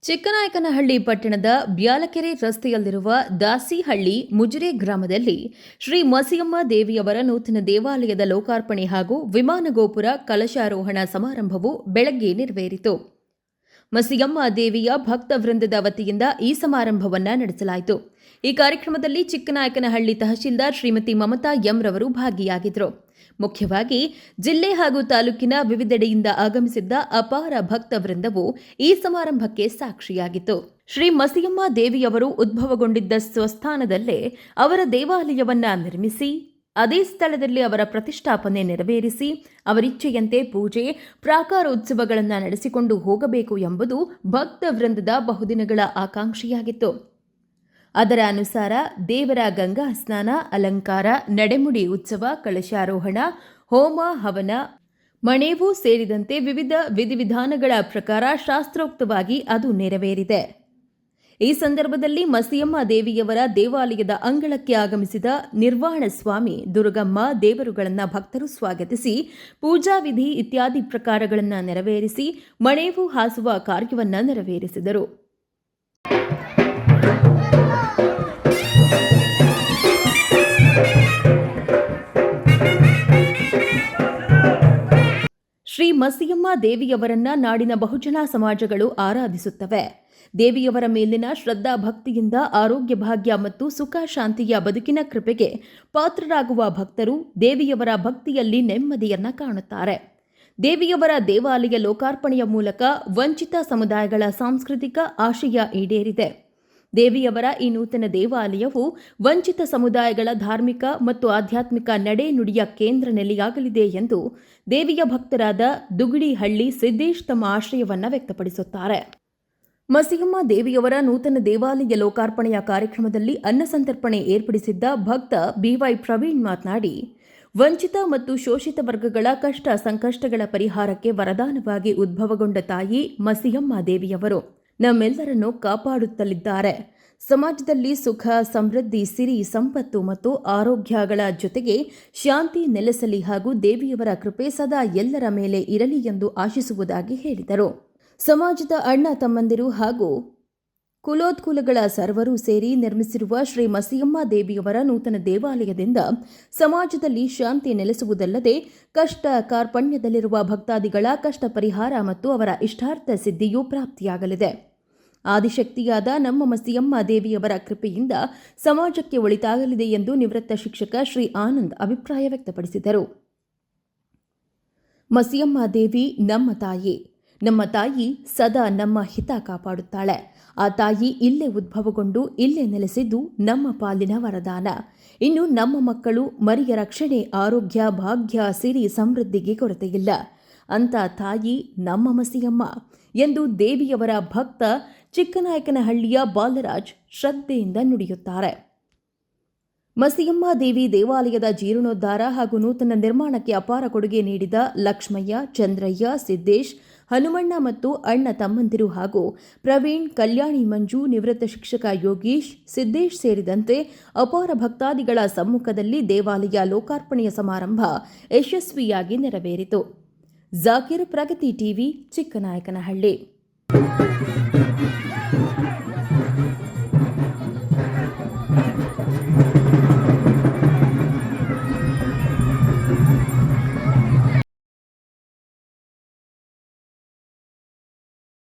ಚಿಕ್ಕನಾಯಕನಹಳ್ಳಿ ಪಟ್ಟಣದ ಬ್ಯಾಲಕೆರೆ ರಸ್ತೆಯಲ್ಲಿರುವ ದಾಸಿಹಳ್ಳಿ ಮುಜರೆ ಗ್ರಾಮದಲ್ಲಿ ಶ್ರೀ ಮಸಿಯಮ್ಮ ದೇವಿಯವರ ನೂತನ ದೇವಾಲಯದ ಲೋಕಾರ್ಪಣೆ ಹಾಗೂ ವಿಮಾನ ಗೋಪುರ ಕಲಶಾರೋಹಣ ಸಮಾರಂಭವು ಬೆಳಗ್ಗೆ ನೆರವೇರಿತು. ಮಸಿಯಮ್ಮ ದೇವಿಯ ಭಕ್ತ ವೃಂದದ ವತಿಯಿಂದ ಈ ಸಮಾರಂಭವನ್ನು ನಡೆಸಲಾಯಿತು. ಈ ಕಾರ್ಯಕ್ರಮದಲ್ಲಿ ಚಿಕ್ಕನಾಯಕನಹಳ್ಳಿ ತಹಶೀಲ್ದಾರ್ ಶ್ರೀಮತಿ ಮಮತಾ ಎಂ ರವರು ಭಾಗಿಯಾಗಿದ್ದರು. ಮುಖ್ಯವಾಗಿ ಜಿಲ್ಲೆ ಹಾಗೂ ತಾಲೂಕಿನ ವಿವಿಧೆಡೆಯಿಂದ ಆಗಮಿಸಿದ್ದ ಅಪಾರ ಭಕ್ತ ವೃಂದವು ಈ ಸಮಾರಂಭಕ್ಕೆ ಸಾಕ್ಷಿಯಾಗಿತ್ತು. ಶ್ರೀ ಮಸಿಯಮ್ಮ ದೇವಿಯವರು ಉದ್ಭವಗೊಂಡಿದ್ದ ಸ್ವಸ್ಥಾನದಲ್ಲೇ ಅವರ ದೇವಾಲಯವನ್ನ ನಿರ್ಮಿಸಿ ಅದೇ ಸ್ಥಳದಲ್ಲಿ ಅವರ ಪ್ರತಿಷ್ಠಾಪನೆ ನೆರವೇರಿಸಿ ಅವರಿಚ್ಛೆಯಂತೆ ಪೂಜೆ ಪ್ರಾಕಾರೋತ್ಸವಗಳನ್ನು ನಡೆಸಿಕೊಂಡು ಹೋಗಬೇಕು ಎಂಬುದು ಭಕ್ತ ವೃಂದದ ಬಹುದಿನಗಳ ಆಕಾಂಕ್ಷೆಯಾಗಿತ್ತು. ಅದರ ಅನುಸಾರ ದೇವರ ಗಂಗಾ ಸ್ನಾನ, ಅಲಂಕಾರ, ನಡೆಮುಡಿ ಉತ್ಸವ, ಕಳಶಾರೋಹಣ, ಹೋಮ ಹವನ, ಮಣೇವು ಸೇರಿದಂತೆ ವಿವಿಧ ವಿಧಿವಿಧಾನಗಳ ಪ್ರಕಾರ ಶಾಸ್ತ್ರೋಕ್ತವಾಗಿ ಅದು ನೆರವೇರಿದೆ. ಈ ಸಂದರ್ಭದಲ್ಲಿ ಮಸಿಯಮ್ಮ ದೇವಿಯವರ ದೇವಾಲಯದ ಅಂಗಳಕ್ಕೆ ಆಗಮಿಸಿದ ನಿರ್ವಾಣ ಸ್ವಾಮಿ, ದುರ್ಗಮ್ಮ ದೇವರುಗಳನ್ನು ಭಕ್ತರು ಸ್ವಾಗತಿಸಿ ಪೂಜಾ ವಿಧಿ ಇತ್ಯಾದಿ ಪ್ರಕಾರಗಳನ್ನು ನೆರವೇರಿಸಿ ಮಣೇವು ಹಾಸುವ ಕಾರ್ಯವನ್ನು ನೆರವೇರಿಸಿದರು. ಶ್ರೀ ಮಸಿಯಮ್ಮ ದೇವಿಯವರನ್ನ ನಾಡಿನ ಬಹುಜನ ಸಮಾಜಗಳು ಆರಾಧಿಸುತ್ತವೆ. ದೇವಿಯವರ ಮೇಲಿನ ಶ್ರದ್ಧಾ ಭಕ್ತಿಯಿಂದ ಆರೋಗ್ಯ ಭಾಗ್ಯ ಮತ್ತು ಸುಖ ಶಾಂತಿಯ ಬದುಕಿನ ಕೃಪೆಗೆ ಪಾತ್ರರಾಗುವ ಭಕ್ತರು ದೇವಿಯವರ ಭಕ್ತಿಯಲ್ಲಿ ನೆಮ್ಮದಿಯನ್ನ ಕಾಣುತ್ತಾರೆ. ದೇವಿಯವರ ದೇವಾಲಯ ಲೋಕಾರ್ಪಣೆಯ ಮೂಲಕ ವಂಚಿತ ಸಮುದಾಯಗಳ ಸಾಂಸ್ಕೃತಿಕ ಆಶಯ ಈಡೇರಿದೆ. ದೇವಿಯವರ ಈ ನೂತನ ದೇವಾಲಯವು ವಂಚಿತ ಸಮುದಾಯಗಳ ಧಾರ್ಮಿಕ ಮತ್ತು ಆಧ್ಯಾತ್ಮಿಕ ನಡೆ ನುಡಿಯ ಕೇಂದ್ರ ನೆಲೆಯಾಗಲಿದೆ ಎಂದು ದೇವಿಯ ಭಕ್ತರಾದ ದುಗುಡಿಹಳ್ಳಿ ಸಿದ್ದೇಶ್ ತಮ್ಮ ಆಶಯವನ್ನು ವ್ಯಕ್ತಪಡಿಸುತ್ತಾರೆ. ಮಸಿಯಮ್ಮ ದೇವಿಯವರ ನೂತನ ದೇವಾಲಯ ಲೋಕಾರ್ಪಣೆಯ ಕಾರ್ಯಕ್ರಮದಲ್ಲಿ ಅನ್ನಸಂತರ್ಪಣೆ ಏರ್ಪಡಿಸಿದ್ದ ಭಕ್ತ ಬಿವೈ ಪ್ರವೀಣ್ ಮಾತನಾಡಿ, ವಂಚಿತ ಮತ್ತು ಶೋಷಿತ ವರ್ಗಗಳ ಕಷ್ಟ ಸಂಕಷ್ಟಗಳ ಪರಿಹಾರಕ್ಕೆ ವರದಾನವಾಗಿ ಉದ್ಭವಗೊಂಡ ತಾಯಿ ಮಸಿಯಮ್ಮ ದೇವಿಯವರು ನಮ್ಮೆಲ್ಲರನ್ನು ಕಾಪಾಡುತ್ತಲಿದ್ದಾರೆ. ಸಮಾಜದಲ್ಲಿ ಸುಖ, ಸಮೃದ್ಧಿ, ಸಿರಿ, ಸಂಪತ್ತು ಮತ್ತು ಆರೋಗ್ಯಗಳ ಜೊತೆಗೆ ಶಾಂತಿ ನೆಲೆಸಲಿ ಹಾಗೂ ದೇವಿಯವರ ಕೃಪೆ ಸದಾ ಎಲ್ಲರ ಮೇಲೆ ಇರಲಿ ಎಂದು ಆಶಿಸುವುದಾಗಿ ಹೇಳಿದರು. ಸಮಾಜದ ಅಣ್ಣ ತಮ್ಮಂದಿರು ಹಾಗೂ ಕುಲೋತ್ಕುಲಗಳ ಸರ್ವರೂ ಸೇರಿ ನಿರ್ಮಿಸಿರುವ ಶ್ರೀ ಮಸಿಯಮ್ಮ ದೇವಿಯವರ ನೂತನ ದೇವಾಲಯದಿಂದ ಸಮಾಜದಲ್ಲಿ ಶಾಂತಿ ನೆಲೆಸುವುದಲ್ಲದೆ ಕಷ್ಟ ಕಾರ್ಪಣ್ಯದಲ್ಲಿರುವ ಭಕ್ತಾದಿಗಳ ಕಷ್ಟ ಪರಿಹಾರ ಮತ್ತು ಅವರ ಇಷ್ಟಾರ್ಥ ಸಿದ್ಧಿಯೂ ಪ್ರಾಪ್ತಿಯಾಗಲಿದೆ. ಆದಿಶಕ್ತಿಯಾದ ನಮ್ಮ ಮಸಿಯಮ್ಮ ದೇವಿಯವರ ಕೃಪೆಯಿಂದ ಸಮಾಜಕ್ಕೆ ಒಳಿತಾಗಲಿದೆ ಎಂದು ನಿವೃತ್ತ ಶಿಕ್ಷಕ ಶ್ರೀ ಆನಂದ್ ಅಭಿಪ್ರಾಯ ವ್ಯಕ್ತಪಡಿಸಿದರು. ಮಸಿಯಮ್ಮ ದೇವಿ ನಮ್ಮ ತಾಯಿ. ನಮ್ಮ ತಾಯಿ ಸದಾ ನಮ್ಮ ಹಿತ ಕಾಪಾಡುತ್ತಾಳೆ. ಆ ತಾಯಿ ಇಲ್ಲೇ ಉದ್ಭವಗೊಂಡು ಇಲ್ಲೇ ನೆಲೆಸಿದ್ದು ನಮ್ಮ ಪಾಲಿನ ವರದಾನ. ಇನ್ನು ನಮ್ಮ ಮಕ್ಕಳು ಮರಿಯ ರಕ್ಷಣೆ, ಆರೋಗ್ಯ, ಭಾಗ್ಯ, ಸಿರಿ, ಸಮೃದ್ಧಿಗೆ ಕೊರತೆಯಿಲ್ಲ. ಅಂತ ತಾಯಿ ನಮ್ಮ ಮಸಿಯಮ್ಮ ಎಂದು ದೇವಿಯವರ ಭಕ್ತ ಚಿಕ್ಕನಾಯಕನಹಳ್ಳಿಯ ಬಾಲರಾಜ್ ಶ್ರದ್ಧೆಯಿಂದ ನುಡಿಯುತ್ತಾರೆ. ಮಸಿಯಮ್ಮ ದೇವಿ ದೇವಾಲಯದ ಜೀರ್ಣೋದ್ಧಾರ ಹಾಗೂ ನೂತನ ನಿರ್ಮಾಣಕ್ಕೆ ಅಪಾರ ಕೊಡುಗೆ ನೀಡಿದ ಲಕ್ಷ್ಮಯ್ಯ, ಚಂದ್ರಯ್ಯ, ಸಿದ್ದೇಶ್, ಹನುಮಣ್ಣ ಮತ್ತು ಅಣ್ಣ ತಮ್ಮಂದಿರು ಹಾಗೂ ಪ್ರವೀಣ್, ಕಲ್ಯಾಣಿ, ಮಂಜು, ನಿವೃತ್ತ ಶಿಕ್ಷಕ ಯೋಗೀಶ್, ಸಿದ್ದೇಶ್ ಸೇರಿದಂತೆ ಅಪಾರ ಭಕ್ತಾದಿಗಳ ಸಮ್ಮುಖದಲ್ಲಿ ದೇವಾಲಯ ಲೋಕಾರ್ಪಣೆಯ ಸಮಾರಂಭ ಯಶಸ್ವಿಯಾಗಿ ನೆರವೇರಿತು. ಜಾಕೀರ್, ಪ್ರಗತಿ ಟಿವಿ, ಚಿಕ್ಕನಾಯಕನಹಳ್ಳಿ.